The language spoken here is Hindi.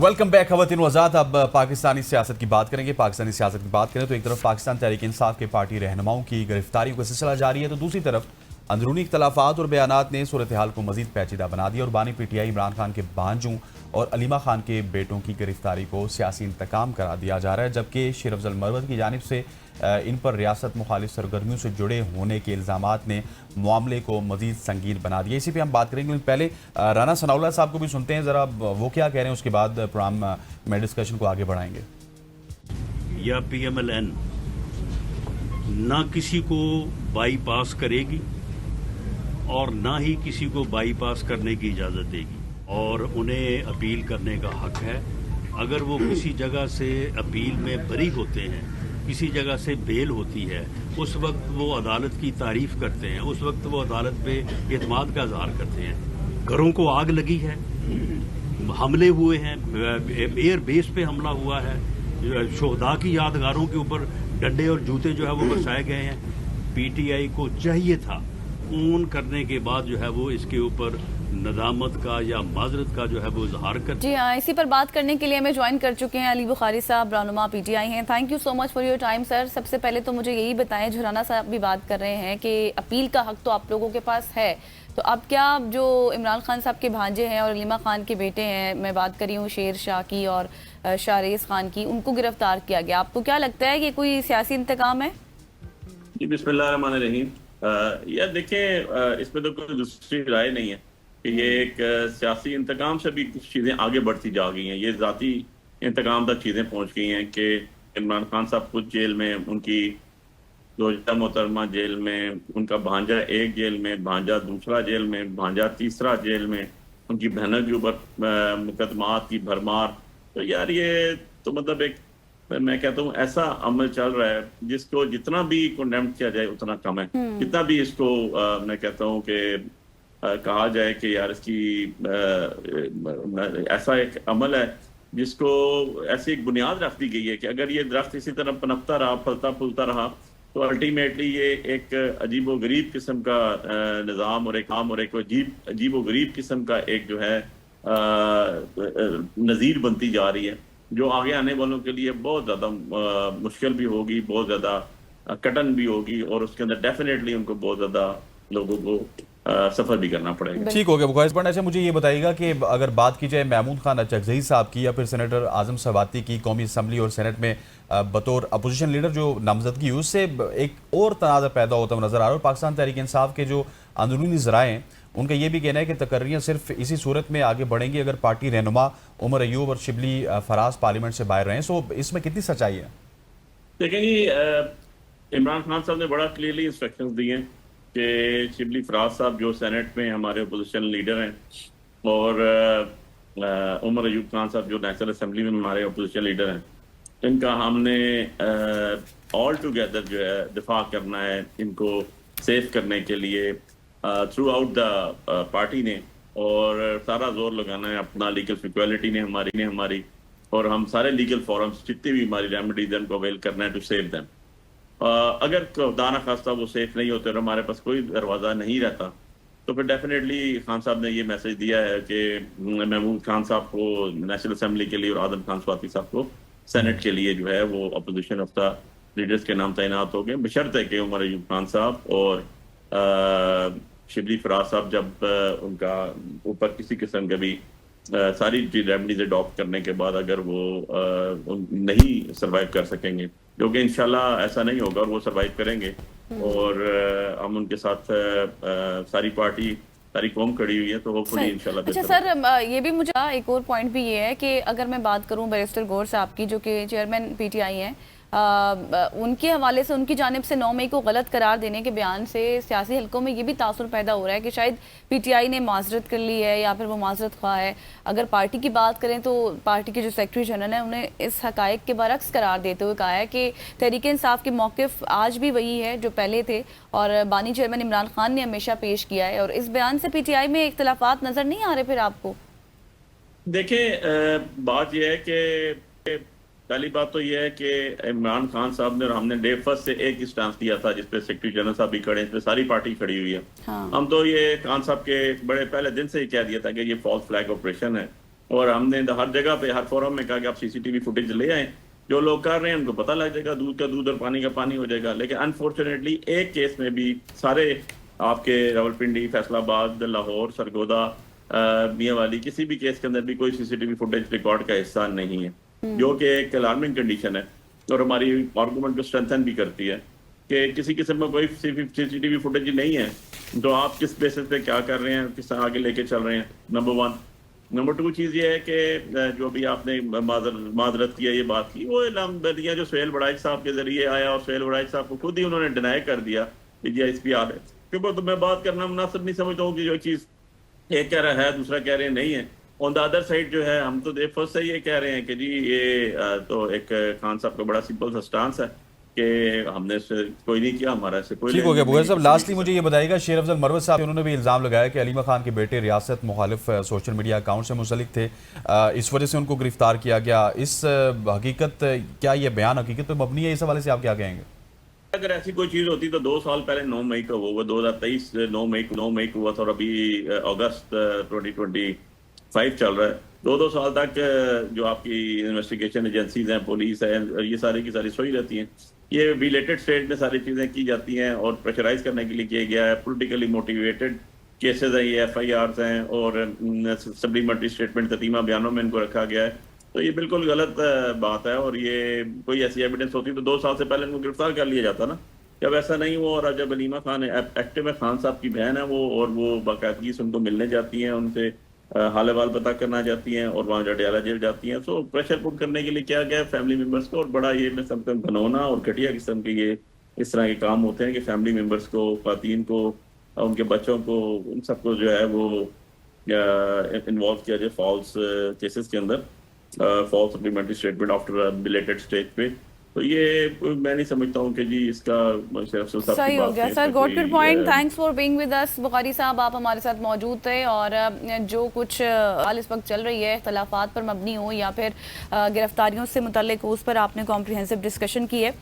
वेलकम बैक खवातीन वज़ात। अब पाकिस्तानी सियासत की बात करेंगे। पाकिस्तानी सियासत की बात करें तो एक तरफ पाकिस्तान तहरीक इंसाफ के पार्टी रहनुमाओं की गिरफ्तारियों का सिलसिला जारी है, तो दूसरी तरफ अंदरूनी इख्तलाफात और बयानात ने सूरत हाल को मजीद पेचीदा बना दिया और बानी पीटीआई इमरान खान के भांजों और अलीमा खान के बेटों की गिरफ्तारी को सियासी इंतकाम करार दिया जा रहा है, जबकि शेर अफजल मरवत की जानिब से इन पर रियासत मुखालिफ सरगर्मियों से जुड़े होने के इल्ज़ामात ने मामले को मजीद संगीन बना दिया। इसी पे हम बात करेंगे। पहले राना सनाउल्लाह साहब को भी सुनते हैं, ज़रा वो क्या कह रहे हैं, उसके बाद प्रोग्राम में डिस्कशन को आगे बढ़ाएंगे। या PMLN ना किसी को बाईपास करेगी और ना ही किसी को बाईपास करने की इजाज़त देगी, और उन्हें अपील करने का हक है। अगर वो किसी जगह से अपील में बरी होते हैं, किसी जगह से बेल होती है, उस वक्त वो अदालत की तारीफ करते हैं, उस वक्त वो अदालत पे एतमाद का इजहार करते हैं। घरों को आग लगी है, हमले हुए हैं, एयर बेस पे हमला हुआ है, शोहदा की यादगारों के ऊपर डंडे और जूते जो है वो बरसाए गए हैं। PTI को चाहिए था ऊन करने के बाद जो है वो इसके ऊपर नदामत का या माजरत का जो है वो इजहार कर। जी हाँ, इसी पर बात करने के लिए हमें ज्वाइन कर चुके हैं अली बुखारी साहब, रहनुमा PTI हैं। Thank you so much for your time sir. सबसे पहले तो मुझे यही बताएं, जो राना साहब भी बात कर रहे हैं कि अपील का हक तो आप लोगों के पास है, तो अब क्या जो इमरान खान साहब के भांजे हैं और अलीमा खान के बेटे हैं, मैं बात कर रही हूँ शेर शाह की और शाहरेज खान की, उनको गिरफ्तार किया गया, आपको क्या लगता है कि कोई सियासी इंतकाम है? जी बिस्मिल्लाहिर्रहमानिर्रहीम। यार देखें, इसमें तो कोई दूसरी राय नहीं है कि ये एक सियासी इंतकाम से भी कुछ चीज़ें आगे बढ़ती जा गई हैं। ये ज़ाती इंतकाम तक चीज़ें पहुंच गई हैं कि इमरान खान साहब खुद जेल में, उनकी जोजा मोहतरमा जेल में, उनका भांजा एक जेल में, भांजा दूसरा जेल में, भांजा तीसरा जेल में, उनकी बहनों के ऊपर मुकदमात की भरमार। तो यार ये तो मतलब एक, मैं कहता हूँ ऐसा अमल चल रहा है जिसको जितना भी कंडेम किया जाए उतना कम है। जितना भी इसको मैं कहता हूँ कि कहा जाए कि यार इसकी ऐसा एक अमल है जिसको ऐसी एक बुनियाद रख दी गई है कि अगर ये दरख्त इसी तरह पनपता रहा, फलता फूलता रहा, तो अल्टीमेटली ये एक अजीब व गरीब किस्म का निज़ाम और एक आम और एक अजीब व गरीब किस्म का एक जो है नज़ीर बनती जा रही है, जो आगे आने वालों के लिए बहुत ज़्यादा मुश्किल भी होगी, बहुत ज़्यादा कटन भी होगी, और उसके अंदर डेफिनेटली उनको बहुत ज़्यादा लोगों को सफ़र भी करना पड़ेगा। ठीक हो गया बुखारी साहब। अच्छा, मुझे ये बताइएगा कि अगर बात की जाए महमूद खान अचकज़ई साहब की या फिर सेनेटर आज़म सवाती की कौमी असम्बली और सेनेट में बतौर अपोजिशन लीडर जो नामजदगी हुई, उससे एक और तनाज़ा पैदा होता हुआ नजर आ रहा है। और पाकिस्तान तहरीक इंसाफ के जो अंदरूनी ज़राए हैं उनका ये भी कहना है कि तकर्रियाँ सिर्फ इसी सूरत में आगे बढ़ेंगी अगर पार्टी रहनुमा उमर अयूब और शिबली फराज पार्लियामेंट से बाहर रहें। सो इसमें कितनी सच्चाई है? देखें जी, इमरान खान साहब ने बड़ा क्लियरली इंस्ट्रक्शंस दिए हैं कि शिबली फराज साहब जो सेनेट में हमारे अपोजिशन लीडर हैं, और उमर अयूब खान साहब जो नेशनल असम्बली में हमारे अपोजिशन लीडर हैं, इनका हमने ऑल टुगेदर जो है दिफा करना है, इनको सेफ करने के लिए थ्रू आउट द पार्टी ने, और सारा जोर लगाना है अपना लीगल इक्वालिटी ने हमारी, और हम सारे लीगल फॉरम्स जितनी भी हमारी रेमेडीज उनको अवेल करना है टू सेव देम। अगर खुदा न खास्ता वो सेफ नहीं होते और हमारे पास कोई दरवाज़ा नहीं रहता, तो फिर डेफिनेटली खान साहब ने ये मैसेज दिया है कि महमूद खान साहब को नेशनल असम्बली के लिए और आदम खान स्वाति साहब को सेनेट के लिए जो है वो अपोजिशन ऑफ द लीडर्स के नाम तैनात हो गए, बशर्ते कि उमर अयूब खान साहब और शिबली फराज साहब जब उनका ऊपर किसी किस्म के भी सारी रेमेडीज अडॉप्ट करने के बाद अगर वो नहीं सर्वाइव कर सकेंगे, जो कि इंशाल्लाह ऐसा नहीं होगा और वो सर्वाइव करेंगे, और हम उनके साथ सारी पार्टी सारी कौम खड़ी हुई है, तो होपफुली इंशाल्लाह। अच्छा सर, ये भी मुझे एक और पॉइंट भी ये है कि अगर मैं बात करूं बैरिस्टर गौर साहब की, जो कि चेयरमैन PTI हैं, उनके हवाले से उनकी जानिब से 9 मई को गलत करार देने के बयान से सियासी हलकों में ये भी तासुर पैदा हो रहा है कि शायद PTI ने माजरत कर ली है या फिर वो माजरत ख्वाह है। अगर पार्टी की बात करें तो पार्टी के जो सेक्रेटरी जनरल हैं उन्हें इस हकायक के बरक्स करार देते हुए कहा है कि तहरीक इंसाफ के मौक़िफ़ आज भी वही है जो पहले थे और बानी चेयरमैन इमरान खान ने हमेशा पेश किया है, और इस बयान से PTI में इख्तलाफात नज़र नहीं आ रहे फिर आपको? देखें, बात यह है कि पहली बात तो यह है कि इमरान खान साहब ने और हमने डे फर्स्ट से एक ही स्टांस दिया था, जिसपे सेक्रेटरी जनरल साहब भी खड़े हैं, इसमें सारी पार्टी खड़ी हुई है। हाँ। हम तो ये खान साहब के बड़े पहले दिन से ही कह दिया था कि ये फॉल्स फ्लैग ऑपरेशन है, और हमने हर जगह पे हर फोरम में कहा कि आप सीसीटीवी फुटेज ले आए, जो लोग कर रहे हैं उनको पता लग जाएगा, दूध का दूध और पानी का पानी हो जाएगा। लेकिन अनफॉर्चुनेटली एक केस में भी सारे आपके रावलपिंडी, फैसलाबाद, लाहौर, सरगोदा, मियांवाली, किसी भी केस के अंदर भी कोई सीसीटीवी फुटेज रिकॉर्ड का हिस्सा नहीं है, जो कि एक अलार्मिंग कंडीशन है और हमारी आर्गूमेंट को स्ट्रेंथन भी करती है कि किसी किस्म का कोई सीसीटीवी फुटेज नहीं है तो आप किस बेसिस पे क्या कर रहे हैं, किस तरह आगे लेके चल रहे हैं, नंबर 1। नंबर 2 चीज़ ये है कि जो भी आपने माजरत की है, ये बात की, वो इल्ज़ाम बलिया जो सुहेल बड़ाइच साहब के जरिए आया और सुहेल बड़ाइच साहब को खुद ही उन्होंने डिनाई कर दिया कि जी ISP आ रहे, क्योंकि तो मैं बात करना मुनासिब नहीं समझता हूँ कि जो चीज़ एक कह रहा है दूसरा कह रहे हैं नहीं है। ऑन द अदर साइड जो है हम तो फर्स्ट से ये कह रहे हैं कि जी ये तो एक खान साहब का बड़ा सिंपल सा स्टांस है कि हमने इससे कोई नहीं किया, हमारा इससे कोई ठीक हो गया लेना बुगर नहीं साहब। है। लास्टली मुझे ये बताइएगा, शेर अफजल मरवत साहब उन्होंने भी इल्ज़ाम लगाया कि अलीमा खान के बेटे रियासत मुखालिफ सोशल मीडिया अकाउंट से मुंसलिक थे, इस वजह से उनको गिरफ्तार किया गया। इस हकीकत, क्या ये बयान हकीकत पर मबनी है? इस हवाले से आप क्या कहेंगे? अगर ऐसी कोई चीज होती तो 2 साल पहले 9 मई को हुआ, 2023 9 मई को हुआ था और अभी अगस्त 2025 चल रहा है। 2 साल तक जो आपकी इन्वेस्टिगेशन एजेंसीज हैं, पुलिस है, ये सारी की सारी सोई रहती हैं। ये रिलेटेड स्टेट में सारी चीज़ें की जाती हैं और प्रेशराइज करने के लिए किया गया है। पॉलिटिकली मोटिवेटेड केसेस हैं, ये FIRs हैं और सप्लीमेंट्री स्टेटमेंट ततीमा बयानों में इनको रखा गया है। तो ये बिल्कुल गलत बात है और ये कोई ऐसी एविडेंस होती तो 2 साल से पहले इनको गिरफ्तार कर लिया जाता ना। जब ऐसा नहीं हुआ और जब अलीमा खान एक्टिव है, खान साहब की बहन है वो, और वो बाकायदगी से उनको मिलने जाती हैं, उनसे हाल अहवाल पता करना जाती हैं और वहाँ जडियाला जेल जाती हैं। तो प्रेशर पुट करने के लिए किया गया फैमिली मेम्बर्स को, और बड़ा ये मैं समझता हूँ घनौना और घटिया किस्म के ये इस तरह के काम होते हैं कि फैमिली मेम्बर्स को, खातन को, उनके बच्चों को, उन सबको जो है वो इन्वॉल्व किया जाए फॉल्स केसेस के अंदर, false supplementary statement after belated stage पे। तो ये मैं नहीं समझता हूँ कि जी इसका सही हो गया sir, got your point. Thanks for being with us Bukhari साहब, आप हमारे साथ मौजूद थे और जो कुछ हाल इस वक्त चल रही है, इख्तलाफात पर मबनी हो या फिर गिरफ्तारियों से मुतल्लिक हो, उस पर आपने कॉम्प्रिहेंसिव डिस्कशन की है।